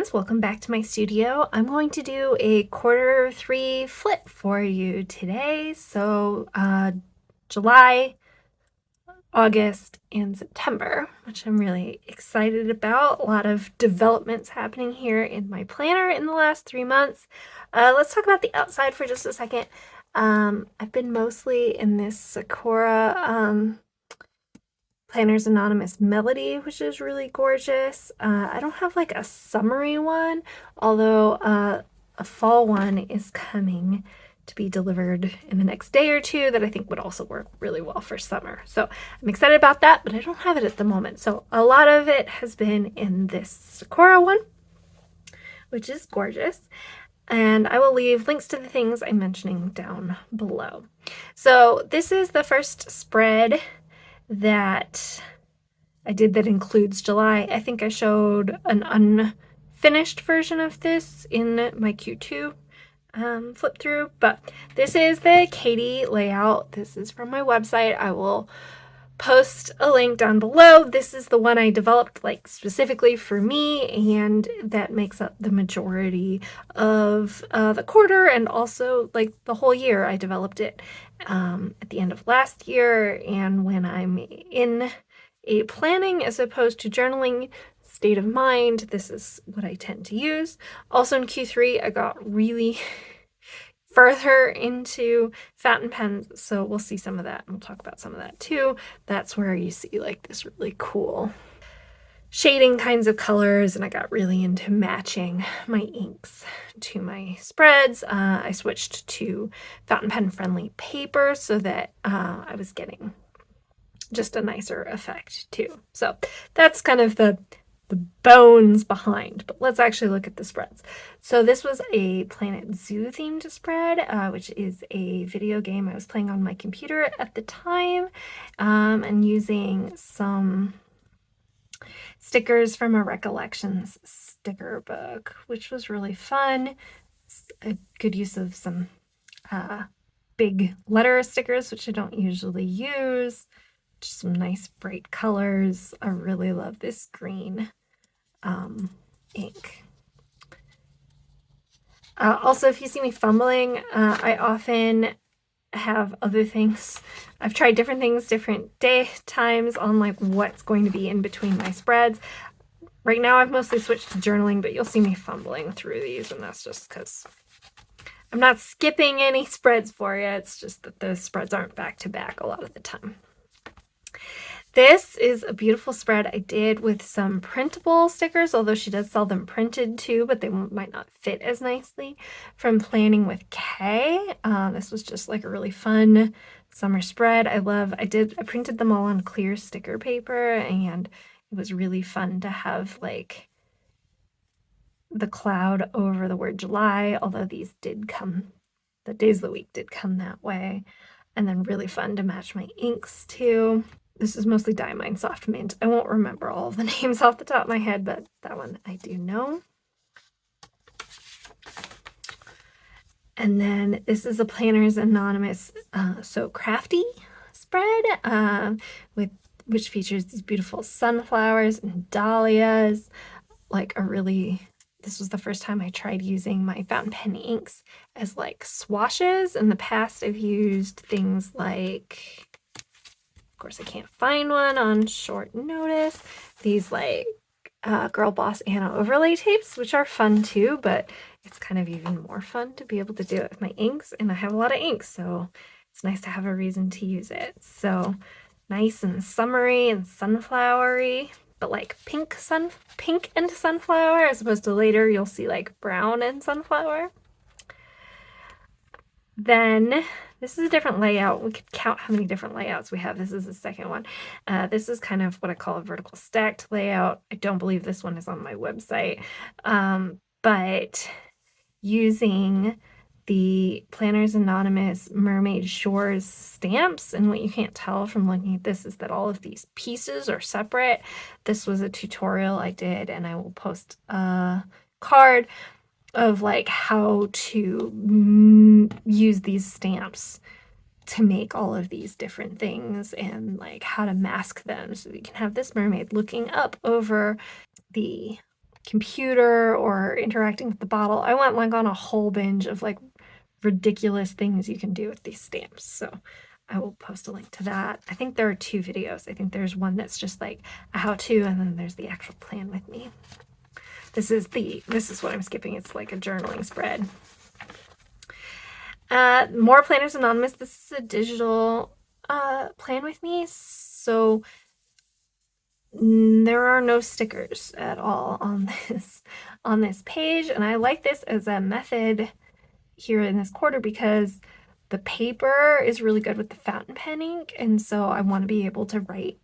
friends, welcome back to my studio. I'm going to do a Q3 flip for you today. July, August, and September, which I'm really excited about. A lot of developments happening here in my planner in the last 3 months. Let's talk about the outside for just a second. I've been mostly in this Sakura Planners Anonymous Melody, which is really gorgeous. I don't have like a summery one, although a fall one is coming to be delivered in the next day or two that I think would also work really well for summer. So I'm excited about that, but I don't have it at the moment. So a lot of it has been in this Sakura one, which is gorgeous. And I will leave links to the things I'm mentioning down below. So this is the first spread that I did that includes July. I think I showed an unfinished version of this in my Q2 flip through, but this is the Katie layout. This is from my website. I will post a link down below. This is the one I developed like specifically for me, and that makes up the majority of the quarter and also like the whole year. I developed it at the end of last year, and when I'm in a planning as opposed to journaling state of mind, this is what I tend to use. Also in Q3, I got really further into fountain pens, so we'll see some of that, and we'll talk about some of that too. That's where you see like this really cool shading kinds of colors, and I got really into matching my inks to my spreads. I switched to fountain pen friendly paper so that I was getting just a nicer effect too. So that's kind of the bones behind, but let's actually look at the spreads. So this was a Planet Zoo themed spread, which is a video game I was playing on my computer at the time, and using some stickers from a Recollections sticker book, which was really fun. It's a good use of some big letter stickers, which I don't usually use. Just some nice bright colors. I really love this green ink. Also, if you see me fumbling, I often have other things. I've tried different things, different day times on like what's going to be in between my spreads. Right now I've mostly switched to journaling, but you'll see me fumbling through these, and that's just because I'm not skipping any spreads for you. It's just that those spreads aren't back to back a lot of the time. This is a beautiful spread I did with some printable stickers, although she does sell them printed too, but they might not fit as nicely, from Planning with Kay. This was just like a really fun summer spread. I printed them all on clear sticker paper, and it was really fun to have like the cloud over the word July, although these did come, the days of the week did come that way. And then really fun to match my inks too. This is mostly Diamine Soft Mint. I won't remember all of the names off the top of my head, but that one I do know. And then this is a Planners Anonymous So Crafty spread, which features these beautiful sunflowers and dahlias. This was the first time I tried using my fountain pen inks as like swashes. In the past, I've used things like, of course, I can't find one on short notice, these like Girl Boss Anna overlay tapes, which are fun too, but it's kind of even more fun to be able to do it with my inks, and I have a lot of inks, so it's nice to have a reason to use it. So nice and summery and sunflowery, but like pink and sunflower, as opposed to later you'll see like brown and sunflower. Then this is a different layout. We could count how many different layouts we have. This is the second one. This is kind of what I call a vertical stacked layout. I don't believe this one is on my website, but using the Planners Anonymous Mermaid Shores stamps, and what you can't tell from looking at this is that all of these pieces are separate. This was a tutorial I did, and I will post a card of like how to use these stamps to make all of these different things, and like how to mask them so that you can have this mermaid looking up over the computer or interacting with the bottle. I went like on a whole binge of like ridiculous things you can do with these stamps. So I will post a link to that. I think there are 2 videos. I think there's one that's just like a how-to, and then there's the actual plan with me. This is what I'm skipping. It's like a journaling spread. More Planners Anonymous. This is a digital plan with me. So there are no stickers at all on this page, and I like this as a method here in this quarter because the paper is really good with the fountain pen ink, and so I want to be able to write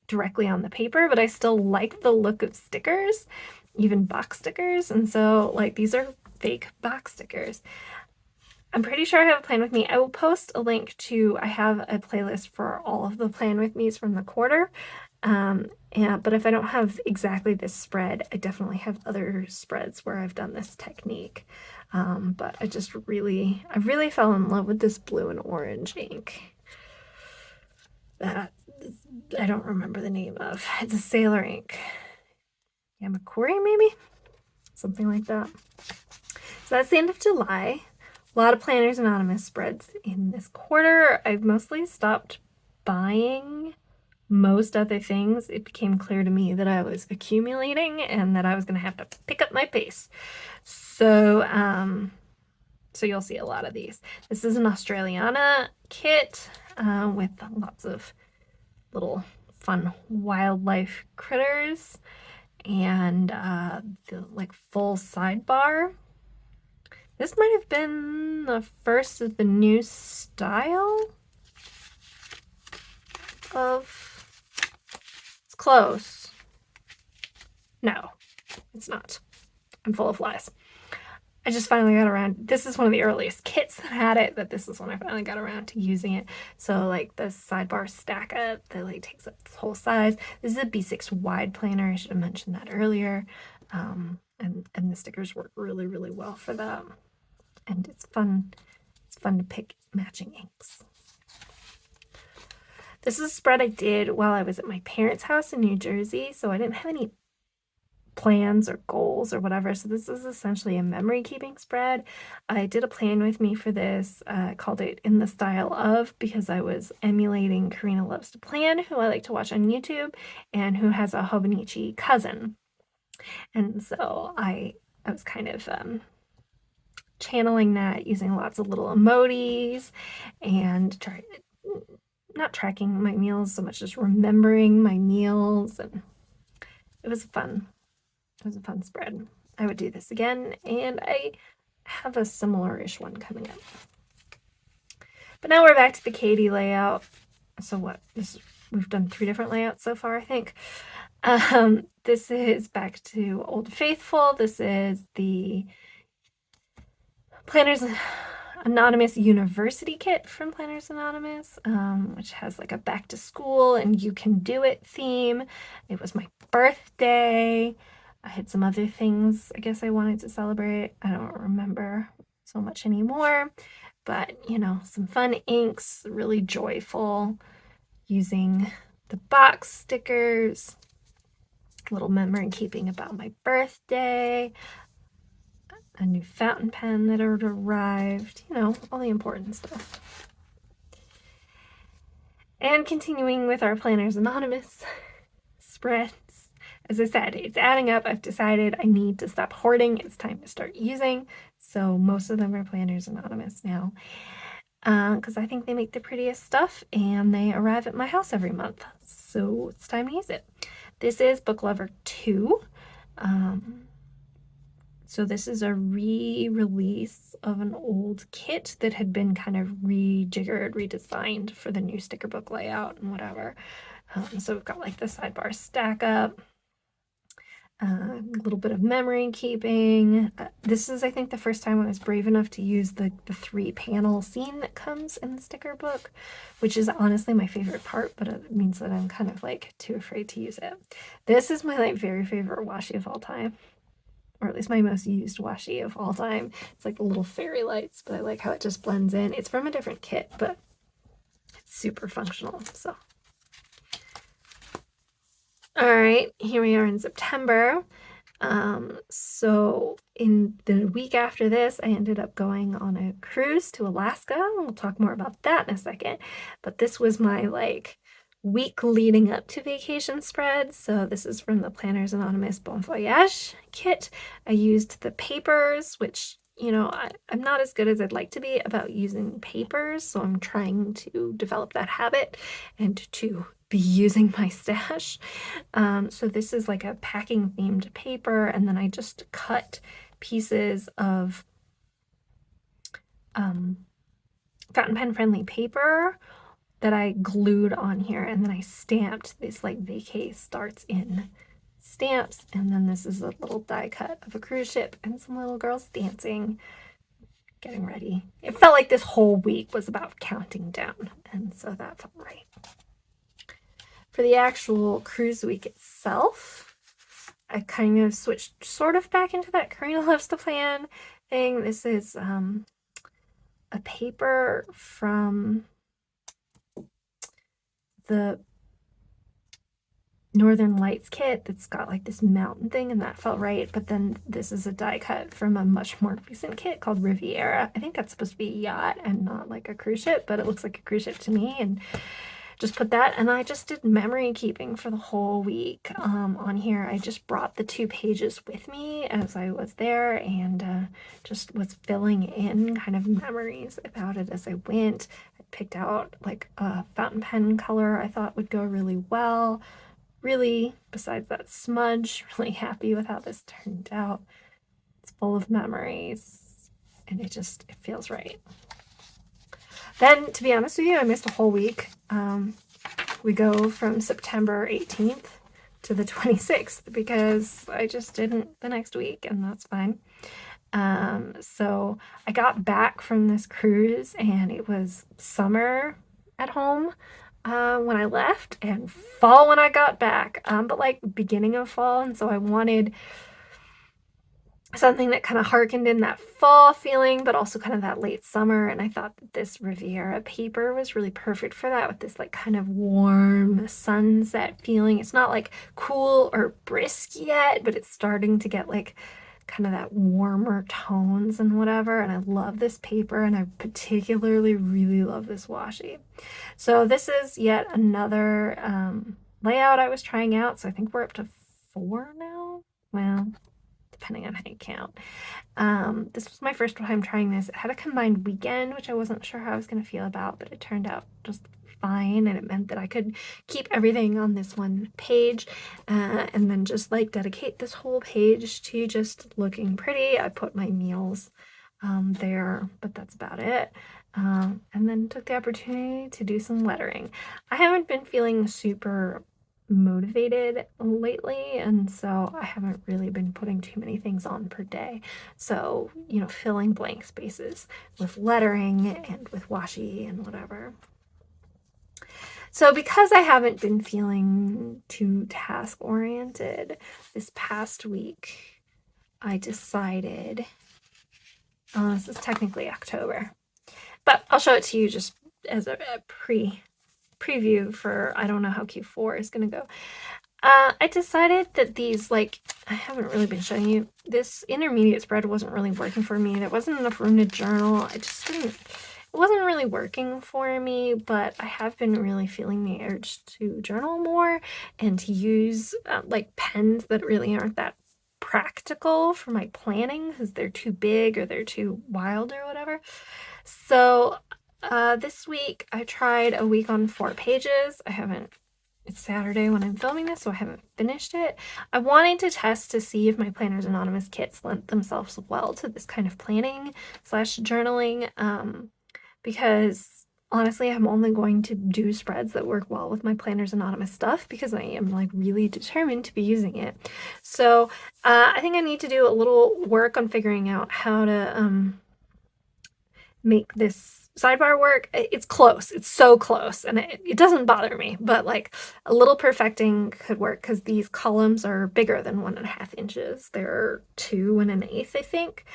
directly on the paper, but I still like the look of stickers, even box stickers, and so like these are fake box stickers. I'm pretty sure I have a plan with me. I will post a link to, I have a playlist for all of the plan with me's from the quarter. But if I don't have exactly this spread, I definitely have other spreads where I've done this technique. But I really fell in love with this blue and orange ink that I don't remember the name of. It's a sailor ink. Yamakuri, maybe? Something like that. So that's the end of July. A lot of Planners Anonymous spreads in this quarter. I've mostly stopped buying most other things. It became clear to me that I was accumulating and that I was going to have to pick up my pace. So, so you'll see a lot of these. This is an Australiana kit with lots of little fun wildlife critters and the like full sidebar. This might have been the first of the new style of... It's close. No, it's not. I'm full of lies. I just finally got around. This is one of the earliest kits that had it, but this is when I finally got around to using it. So like the sidebar stack up that like takes up the whole size. This is a B6 wide planner. I should have mentioned that earlier. And the stickers work really, really well for that. And it's fun. It's fun to pick matching inks. This is a spread I did while I was at my parents' house in New Jersey, so I didn't have any plans or goals or whatever. So this is essentially a memory keeping spread. I did a plan with me for this, called it In the Style of, because I was emulating Karina Loves to Plan, who I like to watch on YouTube, and who has a Hobonichi cousin. And so I was kind of channeling that using lots of little emojis and not tracking my meals so much as remembering my meals, and it was fun. It was a fun spread. I would do this again, and I have a similar-ish one coming up. But now we're back to the Katie layout. So what? We've done 3 different layouts so far, I think. This is back to Old Faithful. This is the Planners Anonymous University Kit from Planners Anonymous, which has like a back to school and you can do it theme. It was my birthday. I had some other things I guess I wanted to celebrate. I don't remember so much anymore, but you know, some fun inks, really joyful, using the box stickers, little memory keeping about my birthday, a new fountain pen that had arrived, you know, all the important stuff. And continuing with our Planners Anonymous spreads. As I said, it's adding up. I've decided I need to stop hoarding. It's time to start using. So most of them are Planners Anonymous now, because I think they make the prettiest stuff and they arrive at my house every month. So it's time to use it. This is Book Lover 2. So this is a re-release of an old kit that had been kind of rejiggered, redesigned for the new sticker book layout and whatever. So we've got like the sidebar stack up, a little bit of memory keeping. This is, I think, the first time I was brave enough to use the 3-panel scene that comes in the sticker book, which is honestly my favorite part, but it means that I'm kind of like too afraid to use it. This is my like very favorite washi of all time, or at least my most used washi of all time. It's like the little fairy lights, but I like how it just blends in. It's from a different kit, but it's super functional. So all right, here we are in September. So in the week after this, I ended up going on a cruise to Alaska. We'll talk more about that in a second. But this was my like week leading up to vacation spread. So this is from the Planners Anonymous Bon Voyage kit. I used the papers, which I'm not as good as I'd like to be about using papers, so I'm trying to develop that habit and to be using my stash. So this is like a packing themed paper, and then I just cut pieces of fountain pen friendly paper that I glued on here, and then I stamped this like vacay starts in stamps, and then this is a little die cut of a cruise ship and some little girls dancing, getting ready. It felt like this whole week was about counting down, and so that felt right. For the actual cruise week itself, I kind of switched sort of back into that Karina Loves to Plan thing. This is a paper from the Northern Lights kit that's got like this mountain thing, and that felt right. But then this is a die cut from a much more recent kit called Riviera. I think that's supposed to be a yacht and not like a cruise ship, but it looks like a cruise ship to me, and just put that. And I just did memory keeping for the whole week on here. I just brought the 2 pages with me as I was there, and just was filling in kind of memories about it as I went. I picked out like a fountain pen color I thought would go really well. Really, besides that smudge, really happy with how this turned out. It's full of memories, and it feels right. Then, to be honest with you, I missed a whole week. We go from September 18th to the 26th because I just didn't the next week, and that's fine. So I got back from this cruise, and it was summer at home when I left, and fall when I got back, but like beginning of fall, and so I wanted something that kind of harkened in that fall feeling, but also kind of that late summer. And I thought that this Riviera paper was really perfect for that, with this like kind of warm sunset feeling. It's not like cool or brisk yet, but it's starting to get like kind of that warmer tones and whatever. And I love this paper, and I particularly really love this washi. So this is yet another layout I was trying out. So I think we're up to 4 now. Well, depending on how you count. This was my first time trying this. It had a combined weekend, which I wasn't sure how I was going to feel about, but it turned out just fine, and it meant that I could keep everything on this one page, and then just like dedicate this whole page to just looking pretty. I put my meals there, but that's about it. And then took the opportunity to do some lettering. I haven't been feeling super motivated lately, and so I haven't really been putting too many things on per day. So, filling blank spaces with lettering and with washi and whatever. So because I haven't been feeling too task-oriented this past week, I decided, this is technically October, but I'll show it to you just as a preview for, I don't know how Q4 is going to go. I decided that these, like, I haven't really been showing you, this intermediate spread wasn't really working for me. There wasn't enough room to journal. It wasn't really working for me, but I have been really feeling the urge to journal more and to use like pens that really aren't that practical for my planning because they're too big or they're too wild or whatever. So this week I tried a week on 4 pages. It's Saturday when I'm filming this, so I haven't finished it. I wanted to test to see if my Planners Anonymous kits lent themselves well to this kind of planning / journaling, because honestly, I'm only going to do spreads that work well with my Planners Anonymous stuff because I am like really determined to be using it. So I think I need to do a little work on figuring out how to make this sidebar work. It's close. It's so close, and it doesn't bother me, but like a little perfecting could work because these columns are bigger than 1.5 inches. They're 2 1/8, I think,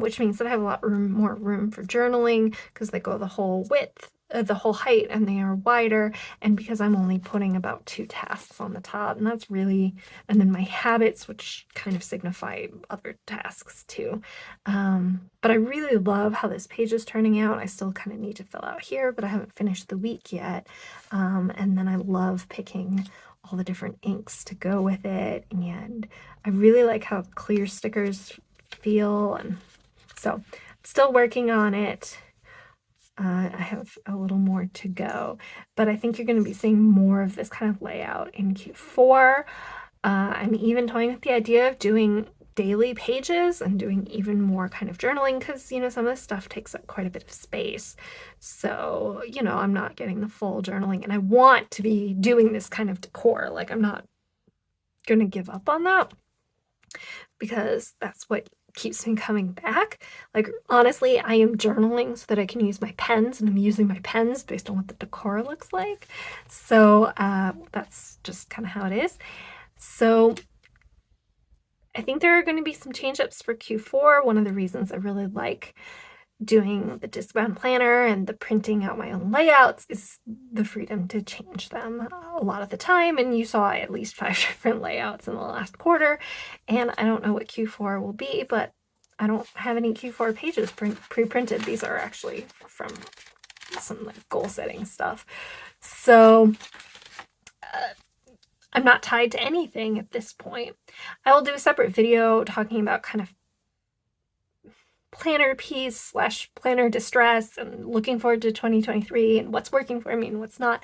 which means that I have a lot more room for journaling because they go the whole width the whole height and they are wider, and because I'm only putting about 2 tasks on the top, and that's really, and then my habits, which kind of signify other tasks too. But I really love how this page is turning out. I still kind of need to fill out here, but I haven't finished the week yet. And then I love picking all the different inks to go with it, and I really like how clear stickers feel, and so I'm still working on it. I have a little more to go, but I think you're going to be seeing more of this kind of layout in Q4. I'm even toying with the idea of doing daily pages and doing even more kind of journaling, because, you know, some of this stuff takes up quite a bit of space. So, you know, I'm not getting the full journaling, and I want to be doing this kind of decor. Like, I'm not going to give up on that, because that's what keeps me coming back. Like, honestly, I am journaling so that I can use my pens, and I'm using my pens based on what the decor looks like. So that's just kind of how it is. So I think there are going to be some change-ups for Q4. One of the reasons I really like doing the discbound planner and the printing out my own layouts is the freedom to change them a lot of the time. And you saw at least 5 different layouts in the last quarter. And I don't know what Q4 will be, but I don't have any Q4 pages pre-printed. These are actually from some like goal setting stuff. So I'm not tied to anything at this point. I will do a separate video talking about kind of planner piece / planner distress and looking forward to 2023 and what's working for me and what's not.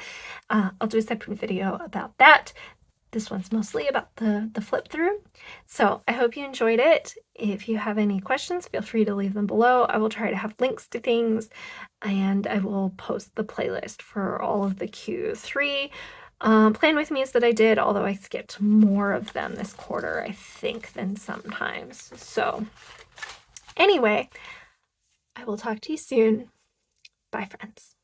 I'll do a separate video about that. This one's mostly about the flip through. So I hope you enjoyed it. If you have any questions, feel free to leave them below. I will try to have links to things, and I will post the playlist for all of the Q3 plan with me's that I did, although I skipped more of them this quarter, I think, than sometimes. So anyway, I will talk to you soon. Bye, friends.